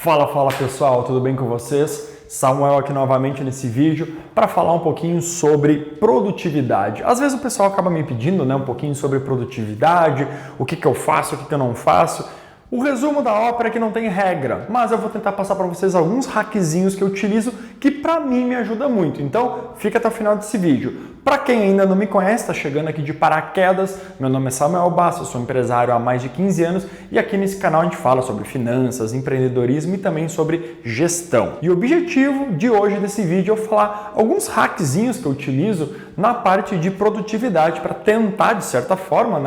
Fala, fala pessoal, tudo bem com vocês? Samuel aqui novamente nesse vídeo para falar um pouquinho sobre produtividade. Às vezes o pessoal acaba me pedindo, um pouquinho sobre produtividade, o que eu faço, o que eu não faço. O resumo da ópera é que não tem regra, mas eu vou tentar passar para vocês alguns hackzinhos que eu utilizo que para mim me ajuda muito. Então, fica até o final desse vídeo. Para quem ainda não me conhece, está chegando aqui de paraquedas, meu nome é Samuel Basso, eu sou empresário há mais de 15 anos e aqui nesse canal a gente fala sobre finanças, empreendedorismo e também sobre gestão. E o objetivo de hoje desse vídeo é eu falar alguns hackzinhos que eu utilizo na parte de produtividade para tentar, de certa forma,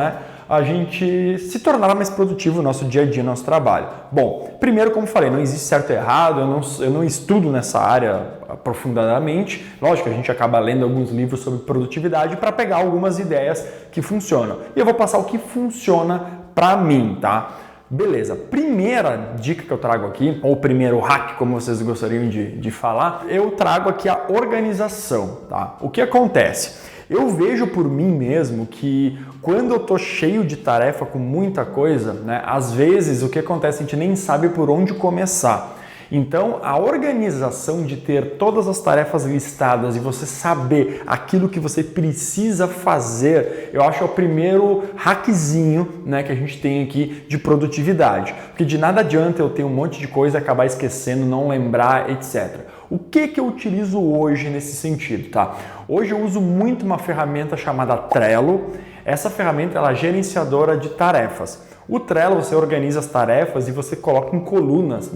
a gente se tornar mais produtivo no nosso dia a dia, no nosso trabalho. Bom, primeiro, como falei, não existe certo e errado, eu não estudo nessa área aprofundadamente. Lógico, a gente acaba lendo alguns livros sobre produtividade para pegar algumas ideias que funcionam. E eu vou passar o que funciona para mim, tá? Beleza, primeira dica que eu trago aqui, ou primeiro hack, como vocês gostariam de falar, eu trago aqui a organização, tá? O que acontece? Eu vejo por mim mesmo que quando eu tô cheio de tarefa, com muita coisa, às vezes o que acontece, a gente nem sabe por onde começar. Então, a organização de ter todas as tarefas listadas e você saber aquilo que você precisa fazer, eu acho que é o primeiro hackzinho, que a gente tem aqui de produtividade. Porque de nada adianta eu ter um monte de coisa, acabar esquecendo, não lembrar, etc. O que eu utilizo hoje nesse sentido, tá? Hoje eu uso muito uma ferramenta chamada Trello. Essa ferramenta ela é gerenciadora de tarefas. O Trello você organiza as tarefas e você coloca em colunas,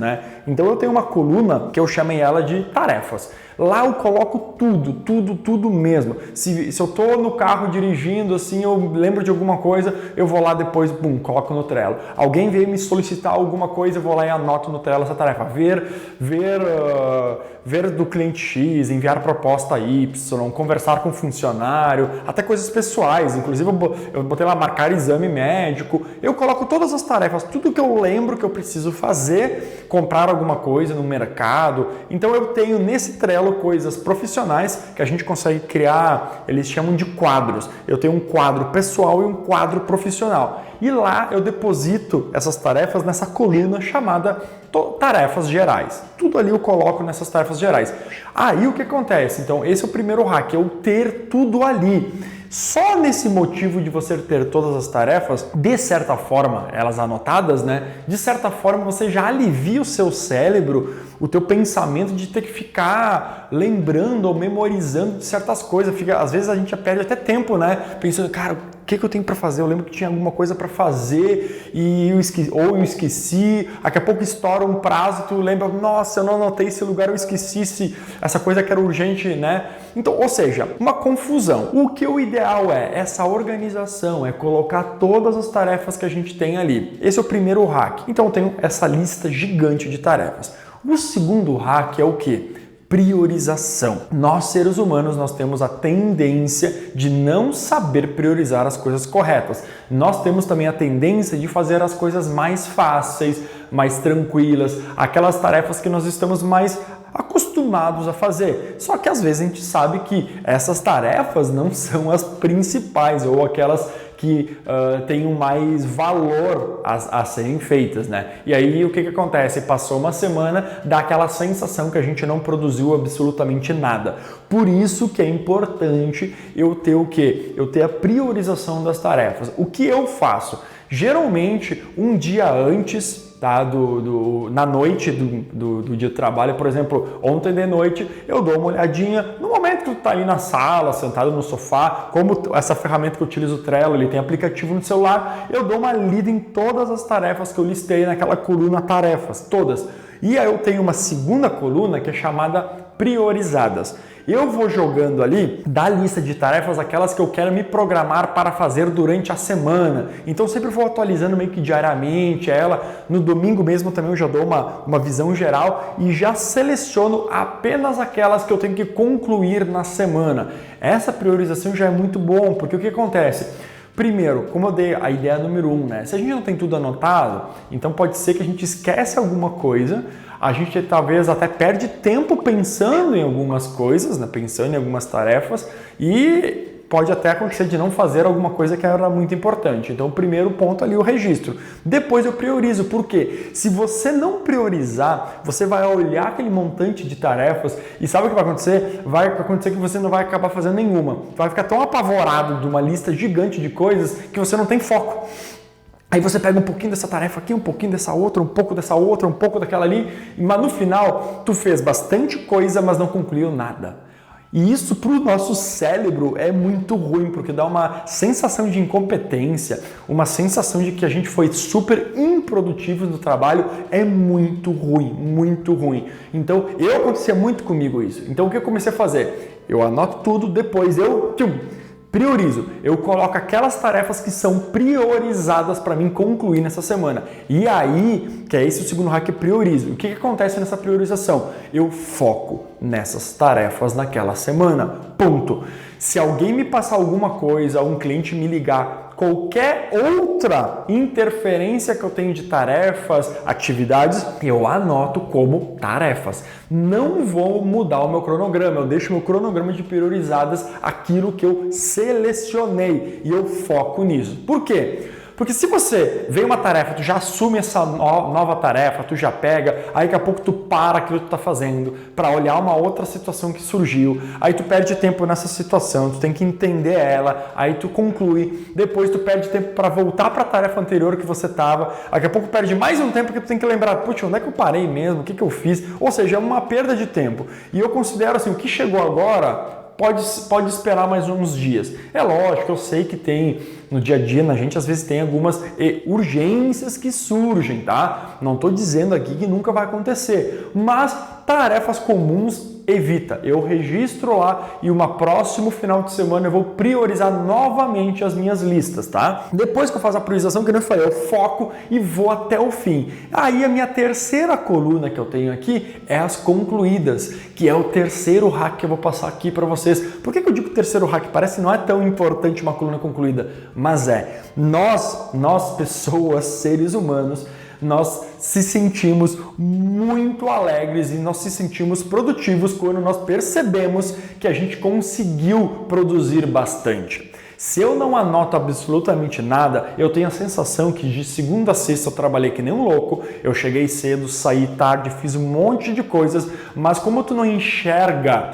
Então eu tenho uma coluna que eu chamei ela de tarefas. Lá eu coloco tudo mesmo. Se eu tô no carro dirigindo, assim, eu lembro de alguma coisa, eu vou lá depois, coloco no Trello. Alguém veio me solicitar alguma coisa, eu vou lá e anoto no Trello essa tarefa. Ver do cliente X, enviar proposta Y, conversar com o funcionário, até coisas pessoais. Inclusive eu botei lá marcar exame médico. Eu coloco todas as tarefas, tudo que eu lembro que eu preciso fazer, comprar alguma coisa no mercado. Então eu tenho nesse Trello coisas profissionais que a gente consegue criar, eles chamam de quadros. Eu tenho um quadro pessoal e um quadro profissional. E lá eu deposito essas tarefas nessa coluna chamada tarefas gerais. Tudo ali eu coloco nessas tarefas gerais. Aí o que acontece? Então esse é o primeiro hack, eu ter tudo ali. Só nesse motivo de você ter todas as tarefas, de certa forma, elas anotadas, de certa forma você já alivia o seu cérebro, o teu pensamento de ter que ficar lembrando ou memorizando de certas coisas. Às vezes a gente já perde até tempo, pensando, cara, o que eu tenho para fazer? Eu lembro que tinha alguma coisa para fazer e eu esqueci, daqui a pouco estoura um prazo, tu lembra, nossa, eu não anotei esse lugar, eu esqueci essa coisa que era urgente, Então, ou seja, uma confusão. O que o ideal é essa organização, é colocar todas as tarefas que a gente tem ali. Esse é o primeiro hack. Então, eu tenho essa lista gigante de tarefas. O segundo hack é o quê? Priorização. Nós, seres humanos, nós temos a tendência de não saber priorizar as coisas corretas. Nós temos também a tendência de fazer as coisas mais fáceis, mais tranquilas, aquelas tarefas que nós estamos mais acostumados a fazer. Só que às vezes a gente sabe que essas tarefas não são as principais ou aquelas que tenham mais valor a serem feitas, E aí o que acontece? Passou uma semana, dá aquela sensação que a gente não produziu absolutamente nada. Por isso que é importante eu ter o quê? Eu ter a priorização das tarefas. O que eu faço? Geralmente, um dia antes, na noite do dia de trabalho, por exemplo, ontem de noite, eu dou uma olhadinha, no momento que tu tá ali na sala, sentado no sofá, como essa ferramenta que eu utilizo, o Trello, ele tem aplicativo no celular, eu dou uma lida em todas as tarefas que eu listei naquela coluna tarefas, todas. E aí eu tenho uma segunda coluna que é chamada priorizadas. Eu vou jogando ali da lista de tarefas aquelas que eu quero me programar para fazer durante a semana. Então sempre vou atualizando meio que diariamente ela. No domingo mesmo também eu já dou uma visão geral e já seleciono apenas aquelas que eu tenho que concluir na semana. Essa priorização já é muito bom, porque o que acontece? Primeiro, como eu dei a ideia número 1, se a gente não tem tudo anotado, então pode ser que a gente esquece alguma coisa, a gente talvez até perde tempo pensando em algumas coisas, pensando em algumas tarefas e pode até acontecer de não fazer alguma coisa que era muito importante. Então, o primeiro ponto ali, o registro. Depois eu priorizo. Por quê? Se você não priorizar, você vai olhar aquele montante de tarefas e sabe o que vai acontecer? Vai acontecer que você não vai acabar fazendo nenhuma. Vai ficar tão apavorado de uma lista gigante de coisas que você não tem foco. Aí você pega um pouquinho dessa tarefa aqui, um pouquinho dessa outra, um pouco dessa outra, um pouco daquela ali, mas no final tu fez bastante coisa, mas não concluiu nada. E isso para o nosso cérebro é muito ruim, porque dá uma sensação de incompetência, uma sensação de que a gente foi super improdutivo no trabalho, é muito ruim, muito ruim. Então, acontecia muito comigo isso. Então, o que eu comecei a fazer? Eu anoto tudo, depois eu priorizo. Eu coloco aquelas tarefas que são priorizadas para mim concluir nessa semana. E aí, que é esse o segundo hack, priorizo. O que acontece nessa priorização? Eu foco nessas tarefas naquela semana. Ponto. Se alguém me passar alguma coisa, um cliente me ligar, qualquer outra interferência que eu tenho de tarefas, atividades, eu anoto como tarefas. Não vou mudar o meu cronograma, eu deixo meu cronograma de priorizadas aquilo que eu selecionei e eu foco nisso. Por quê? Porque se você vê uma tarefa, tu já assume essa nova tarefa, tu já pega, aí daqui a pouco tu para aquilo que tu tá fazendo para olhar uma outra situação que surgiu, aí tu perde tempo nessa situação, tu tem que entender ela, aí tu conclui, depois tu perde tempo para voltar para a tarefa anterior que você tava, daqui a pouco perde mais um tempo que tu tem que lembrar, putz, onde é que eu parei mesmo, o que eu fiz? Ou seja, é uma perda de tempo. E eu considero assim, o que chegou agora pode esperar mais uns dias. É lógico, eu sei que tem no dia a dia, na gente às vezes tem algumas urgências que surgem, tá? Não estou dizendo aqui que nunca vai acontecer, mas tarefas comuns evita. Eu registro lá e uma próximo final de semana eu vou priorizar novamente as minhas listas, tá? Depois que eu faço a priorização, que eu falei, eu foco e vou até o fim. Aí a minha terceira coluna que eu tenho aqui é as concluídas, que é o terceiro hack que eu vou passar aqui para vocês. Por que eu digo terceiro hack? Parece que não é tão importante uma coluna concluída, mas é. Nós pessoas, seres humanos, nós se sentimos muito alegres e nós se sentimos produtivos quando nós percebemos que a gente conseguiu produzir bastante. Se eu não anoto absolutamente nada, eu tenho a sensação que de segunda a sexta eu trabalhei que nem um louco, eu cheguei cedo, saí tarde, fiz um monte de coisas, mas como tu não enxerga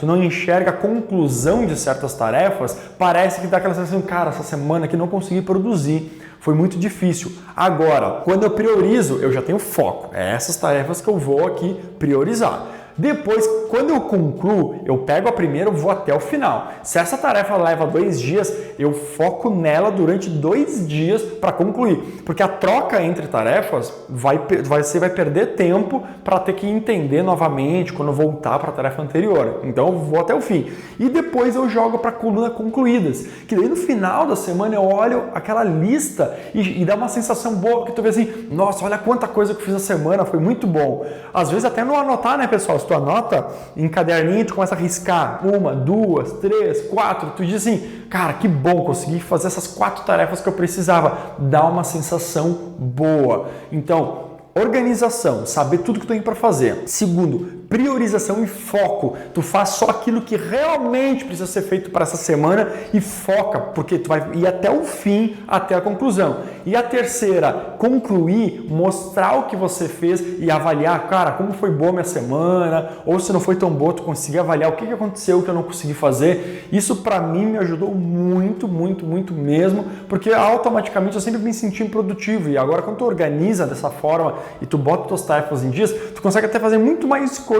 a conclusão de certas tarefas, parece que dá aquela sensação, cara, essa semana que não consegui produzir. Foi muito difícil. Agora, quando eu priorizo, eu já tenho foco. É essas tarefas que eu vou aqui priorizar. Depois, quando eu concluo, eu pego a primeira e vou até o final. Se essa tarefa leva 2 dias, eu foco nela durante 2 dias para concluir. Porque a troca entre tarefas, você vai perder tempo para ter que entender novamente quando voltar para a tarefa anterior. Então, eu vou até o fim. E depois eu jogo para a coluna concluídas. Que daí no final da semana eu olho aquela lista e dá uma sensação boa, porque tu vê assim, nossa, olha quanta coisa que eu fiz a semana, foi muito bom. Às vezes até não anotar, né, pessoal? Tu anota em caderninho, tu começa a riscar 1, 2, 3, 4, tu diz assim, cara, que bom, consegui fazer essas 4 tarefas que eu precisava, dá uma sensação boa. Então, organização, saber tudo que tu tem para fazer. Segundo, priorização e foco. Tu faz só aquilo que realmente precisa ser feito para essa semana e foca, porque tu vai ir até o fim, até a conclusão. E a terceira, concluir, mostrar o que você fez e avaliar, cara, como foi boa minha semana, ou se não foi tão boa, tu conseguir avaliar o que aconteceu que eu não consegui fazer. Isso para mim me ajudou muito, muito, muito mesmo, porque automaticamente eu sempre me senti produtivo. E agora quando tu organiza dessa forma e tu bota tuas tarefas em dias, tu consegue até fazer muito mais coisas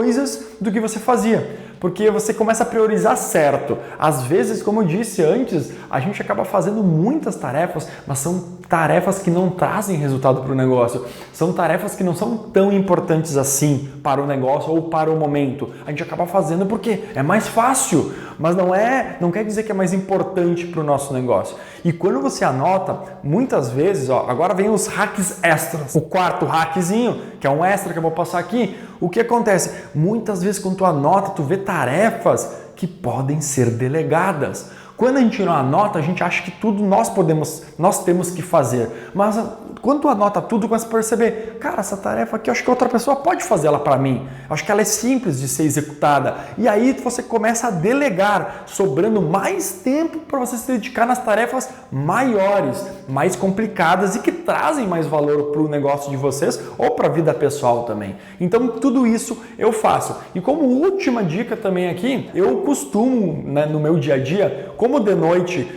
do que você fazia, porque você começa a priorizar certo. Às vezes, como eu disse antes, a gente acaba fazendo muitas tarefas, mas são tarefas que não trazem resultado para o negócio. São tarefas que não são tão importantes assim para o negócio ou para o momento. A gente acaba fazendo porque é mais fácil, mas não quer dizer que é mais importante para o nosso negócio. E quando você anota, muitas vezes, agora vem os hacks extras. O quarto hackzinho, que é um extra que eu vou passar aqui, o que acontece? Muitas vezes quando tu anota, tu vê tarefas que podem ser delegadas. Quando a gente não anota, a gente acha que tudo nós temos que fazer. Mas quando tu anota tudo, começa a perceber, cara, essa tarefa aqui, eu acho que outra pessoa pode fazer ela para mim. Eu acho que ela é simples de ser executada. E aí você começa a delegar, sobrando mais tempo para você se dedicar nas tarefas maiores, mais complicadas e que trazem mais valor para o negócio de vocês ou para a vida pessoal também. Então tudo isso eu faço. E como última dica também aqui, eu costumo, né, no meu dia a dia, como de noite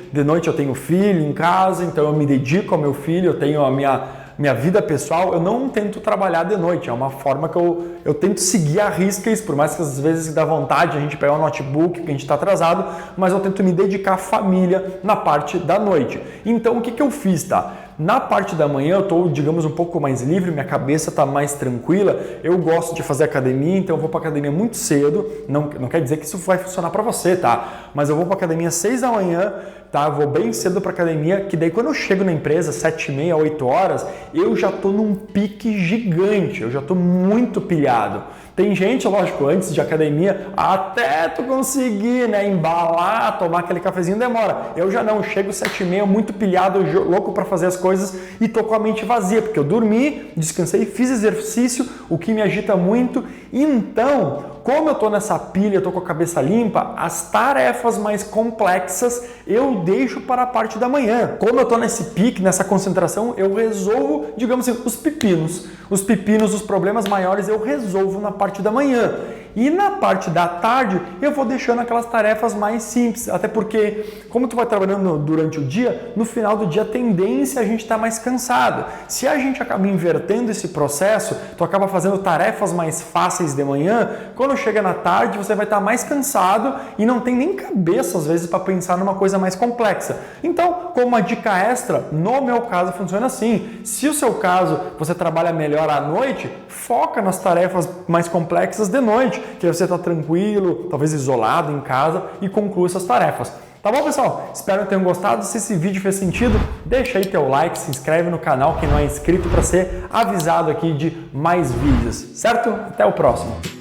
eu tenho filho em casa, então eu me dedico ao meu filho, eu tenho a minha vida pessoal, eu não tento trabalhar de noite, é uma forma que eu tento seguir a risca isso, por mais que às vezes dá vontade a gente pegar um notebook porque a gente está atrasado, mas eu tento me dedicar à família na parte da noite. Então o que eu fiz, tá? Na parte da manhã eu estou, digamos, um pouco mais livre, minha cabeça está mais tranquila, eu gosto de fazer academia, então eu vou para academia muito cedo, não quer dizer que isso vai funcionar para você, tá? Mas eu vou para academia às 6 da manhã, tá? Eu vou bem cedo para academia, que daí quando eu chego na empresa, 7h30, 8 horas, eu já estou num pique gigante, eu já estou muito pilhado. Tem gente, lógico, antes de academia, até tu conseguir, né, embalar, tomar aquele cafezinho demora. Eu já não, chego 7h30, muito pilhado, louco para fazer as coisas e tô com a mente vazia, porque eu dormi, descansei, fiz exercício, o que me agita muito. Então, como eu tô nessa pilha, eu tô com a cabeça limpa, as tarefas mais complexas eu deixo para a parte da manhã. Como eu tô nesse pique, nessa concentração, eu resolvo, digamos assim, os pepinos. Os pepinos, os problemas maiores eu resolvo na parte da manhã. E na parte da tarde eu vou deixando aquelas tarefas mais simples, até porque como tu vai trabalhando durante o dia, no final do dia a tendência é a gente estar mais cansado. Se a gente acaba invertendo esse processo, tu acaba fazendo tarefas mais fáceis de manhã, quando chega na tarde você vai estar mais cansado e não tem nem cabeça às vezes para pensar numa coisa mais complexa. Então, como uma dica extra, no meu caso funciona assim. Se o seu caso você trabalha melhor à noite, foca nas tarefas mais complexas de noite, que você está tranquilo, talvez isolado em casa e conclua essas tarefas. Tá bom, pessoal? Espero que tenham gostado. Se esse vídeo fez sentido, deixa aí teu like, se inscreve no canal quem não é inscrito para ser avisado aqui de mais vídeos, certo? Até o próximo!